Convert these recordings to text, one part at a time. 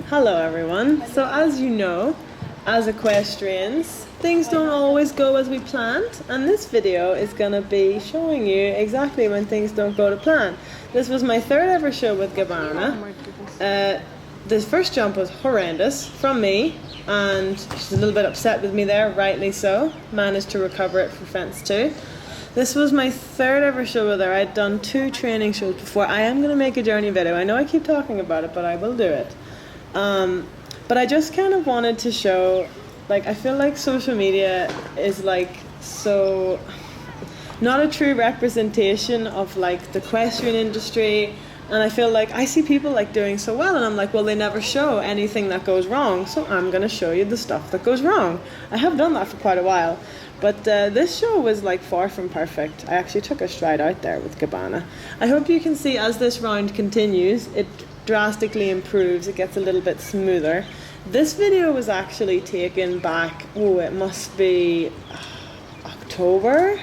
Hello everyone. So as you know, as equestrians, things don't always go as we planned, and this video is gonna be showing you exactly when things don't go to plan. This was my third ever show with Gabbana. The first jump was horrendous from me, and she's a little bit upset with me there, rightly so. Managed to recover it for fence 2. This was my third ever show with her. I'd done 2 training shows before. I am going to make a journey video. I know I keep talking about it, but I will do it. But I just kind of wanted to show, like, I feel like social media is like so not a true representation of like the equestrian industry. And I feel like I see people like doing so well, and I'm like, well, they never show anything that goes wrong, so I'm going to show you the stuff that goes wrong. I have done that for quite a while. But this show was like far from perfect. I actually took a stride out there with Gabbana. I hope you can see as this round continues, it drastically improves, it gets a little bit smoother. This video was actually taken back, it must be October?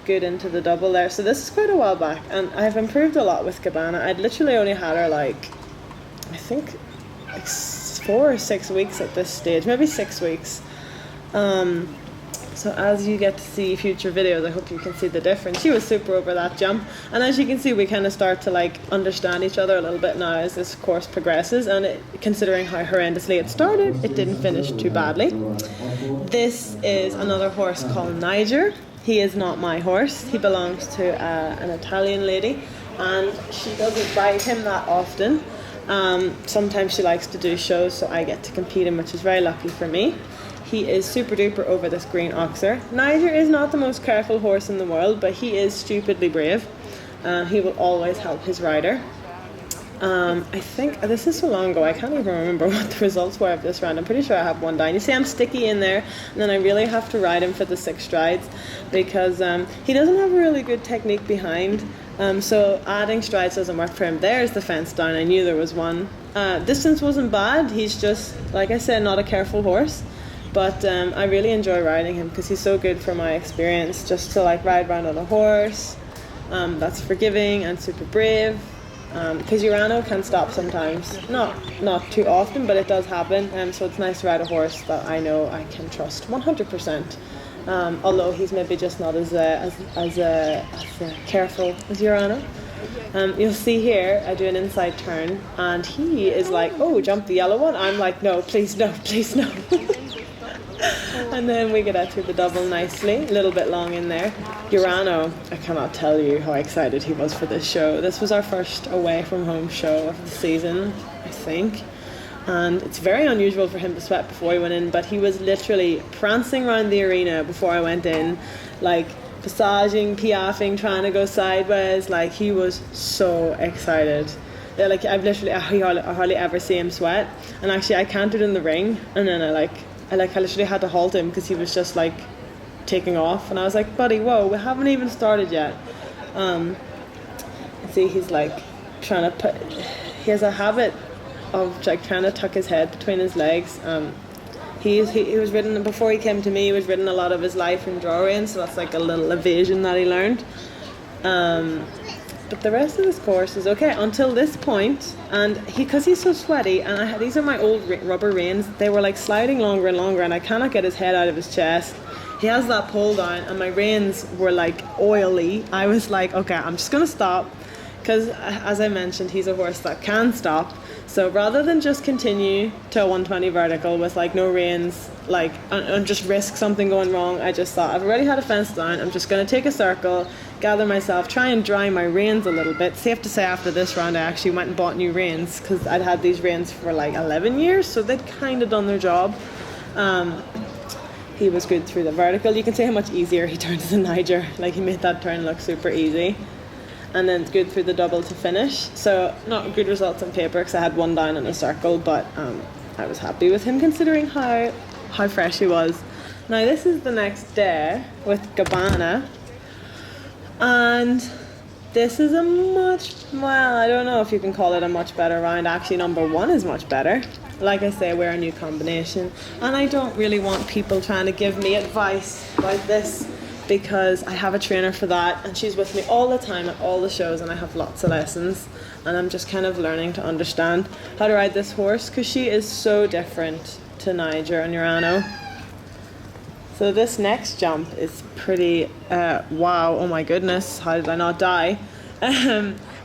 Good into the double there. So this is quite a while back, and I've improved a lot with Gabbana. I'd literally only had her like, I think like 4 or 6 weeks at this stage, maybe 6 weeks. So as you get to see future videos, I hope you can see the difference. She was super over that jump, and as you can see, we kind of start to like understand each other a little bit now as this course progresses, and considering how horrendously it started, it didn't finish too badly. This is another horse called Niger. He is not my horse. He belongs to an Italian lady, and she doesn't ride him that often. Sometimes she likes to do shows, so I get to compete him, which is very lucky for me. He is super duper over this green oxer. Niger is not the most careful horse in the world, but he is stupidly brave. He will always help his rider. I think this is so long ago, I can't even remember what the results were of this round. I'm pretty sure I have one down. You see I'm sticky in there, and then I really have to ride him for the 6 strides because he doesn't have a really good technique behind. So adding strides doesn't work for him. There's the fence down. I knew there was one. Distance wasn't bad. He's just, like I said, not a careful horse. But I really enjoy riding him because he's so good for my experience, just to like ride around on a horse that's forgiving and super brave. Because Urano can stop sometimes, not too often, but it does happen. So it's nice to ride a horse that I know I can trust 100%. Although he's maybe just not as careful as Urano. You'll see here I do an inside turn, and he is like, "Oh, jump the yellow one." I'm like, "No, please no, please no." And then we get out through the double nicely, a little bit long in there. Urano, I cannot tell you how excited he was for this show. This was our first away from home show of the season, I think. And it's very unusual for him to sweat before he went in, but he was literally prancing around the arena before I went in, like passaging, piaffing, trying to go sideways. Like, he was so excited. Like, I hardly ever see him sweat. And actually I can't do it in the ring, and then I literally had to halt him because he was just like taking off, and I was like, "Buddy, whoa, we haven't even started yet." See, he's like trying to he has a habit of like trying to tuck his head between his legs. He was ridden, before he came to me, he was ridden a lot of his life in draw rein, so that's like a little evasion that he learned. But the rest of this course is okay until this point, and because he's so sweaty, and these are my old rubber reins, they were like sliding longer and longer, and I cannot get his head out of his chest. He has that pull down, and my reins were like oily. I was like, okay, I'm just gonna stop, because as I mentioned, he's a horse that can stop. So rather than just continue to a 120 vertical with like no reins, like and just risk something going wrong, I just thought, I've already had a fence down, I'm just going to take a circle, gather myself, try and dry my reins a little bit. Safe to say after this round I actually went and bought new reins, because I'd had these reins for like 11 years, so they'd kind of done their job. He was good through the vertical. You can see how much easier he turned to the Niger. Like, he made that turn look super easy. And then good through the double to finish. So not good results on paper because I had one down in a circle, but I was happy with him considering how fresh he was. Now this is the next day with Gabbana, and this is a I don't know if you can call it a much better round. Actually, number 1 is much better. Like I say, we're a new combination, and I don't really want people trying to give me advice about this because I have a trainer for that, and she's with me all the time at all the shows, and I have lots of lessons, and I'm just kind of learning to understand how to ride this horse, because she is so different to Niger and Urano. So this next jump is pretty, wow, oh my goodness, how did I not die?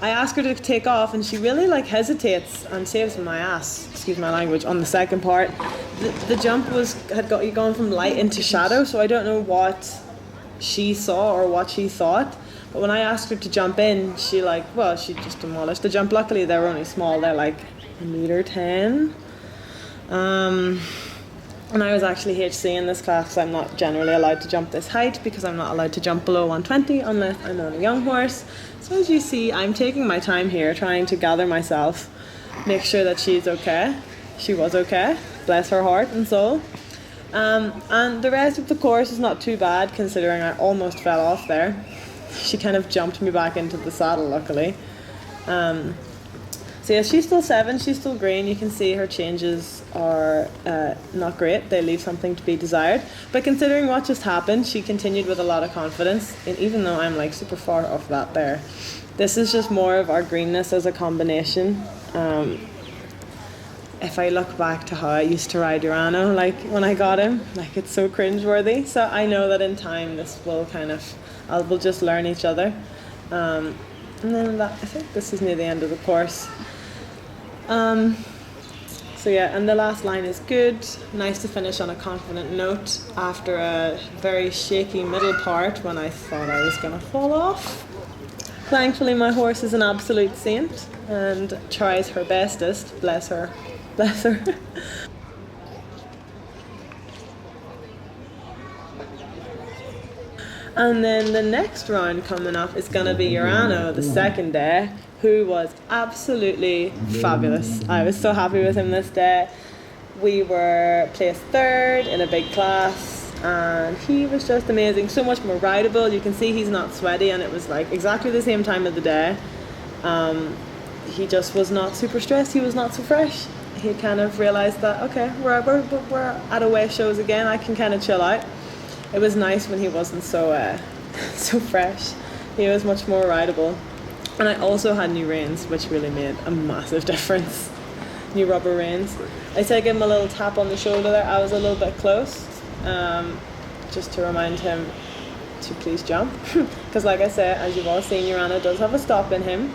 I ask her to take off, and she really like hesitates and saves my ass, excuse my language, on the second part. The jump had gone from light into shadow, so I don't know what she saw or what she thought. But when I asked her to jump in, she just demolished the jump. Luckily they're only small, they're like 1.10 meters. And I was actually HC in this class, because I'm not generally allowed to jump this height, because I'm not allowed to jump below 120 unless I'm on a young horse. So as you see, I'm taking my time here, trying to gather myself, make sure that she's okay. She was okay, bless her heart and soul. And the rest of the course is not too bad, considering I almost fell off there. She kind of jumped me back into the saddle, luckily. So yeah, she's still 7, she's still green. You can see her changes are not great. They leave something to be desired. But considering what just happened, she continued with a lot of confidence. And even though I'm like super far off that there, this is just more of our greenness as a combination. If I look back to how I used to ride Urano, like when I got him, like it's so cringeworthy. So I know that in time this will we'll just learn each other. And then I think this is near the end of the course. So yeah, and the last line is good. Nice to finish on a confident note after a very shaky middle part when I thought I was gonna fall off. Thankfully my horse is an absolute saint and tries her bestest, bless her, bless her. And then the next round coming up is going to be Urano, the second day, who was absolutely fabulous. I was so happy with him this day. We were placed 3rd in a big class, and he was just amazing, so much more rideable. You can see he's not sweaty, and it was like exactly the same time of the day. He just was not super stressed, he was not so fresh. He kind of realised that, okay, we're at away shows again, I can kind of chill out. It was nice when he wasn't so fresh. He was much more rideable. And I also had new reins, which really made a massive difference. New rubber reins. I said give him a little tap on the shoulder there. I was a little bit close, just to remind him to please jump. Because like I said, as you've all seen, Urano does have a stop in him.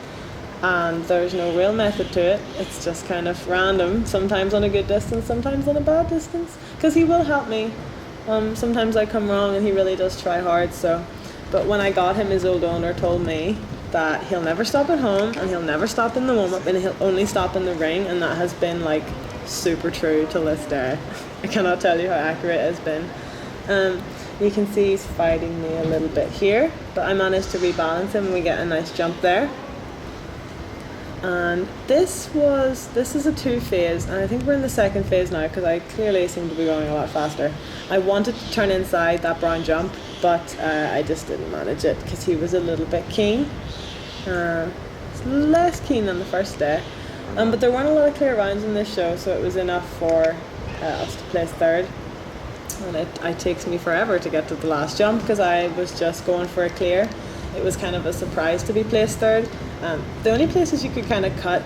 And there's no real method to it. It's just kind of random, sometimes on a good distance, sometimes on a bad distance. Because he will help me. Sometimes I come wrong and he really does try hard. But when I got him, his old owner told me that he'll never stop at home and he'll never stop in the warm-up and he'll only stop in the ring, and that has been like super true till this day. I cannot tell you how accurate it has been. You can see he's fighting me a little bit here, but I managed to rebalance him and we get a nice jump there. And this is a 2-phase, and I think we're in the 2nd phase now because I clearly seem to be going a lot faster. I wanted to turn inside that brown jump, but I just didn't manage it because he was a little bit keen. Less keen than the first day. But there weren't a lot of clear rounds in this show, so it was enough for us to place 3rd. And it takes me forever to get to the last jump because I was just going for a clear. It was kind of a surprise to be placed 3rd. The only places you could kind of cut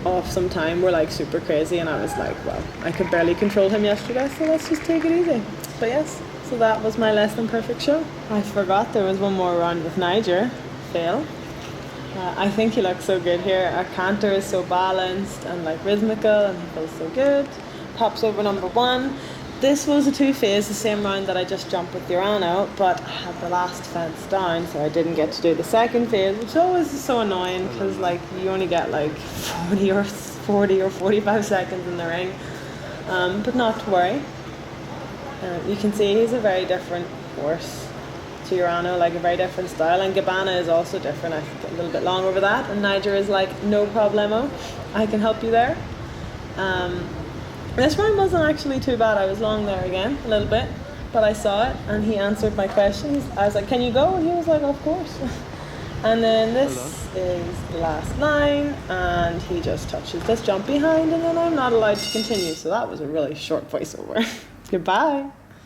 off some time were like super crazy, and I was like, well, I could barely control him yesterday, so let's just take it easy. But yes, so that was my less than perfect show. I forgot there was one more round with Niger. Fail. I think he looks so good here. Our canter is so balanced and like rhythmical, and he feels so good. Pops over number 1. This was a 2-phase, the same round that I just jumped with Urano, but I had the last fence down, so I didn't get to do the 2nd phase, which always is so annoying because like you only get like 40 or 45 seconds in the ring. But not to worry. You can see he's a very different horse to Urano, like a very different style, and Gabbana is also different. I think a little bit long over that, and Niger is like no problemo, I can help you there. This round wasn't actually too bad. I was long there again a little bit, but I saw it and he answered my questions. I was like, can you go? And he was like, of course. And then this is the last line, and he just touches this jump behind, and then I'm not allowed to continue. So that was a really short voiceover. Goodbye.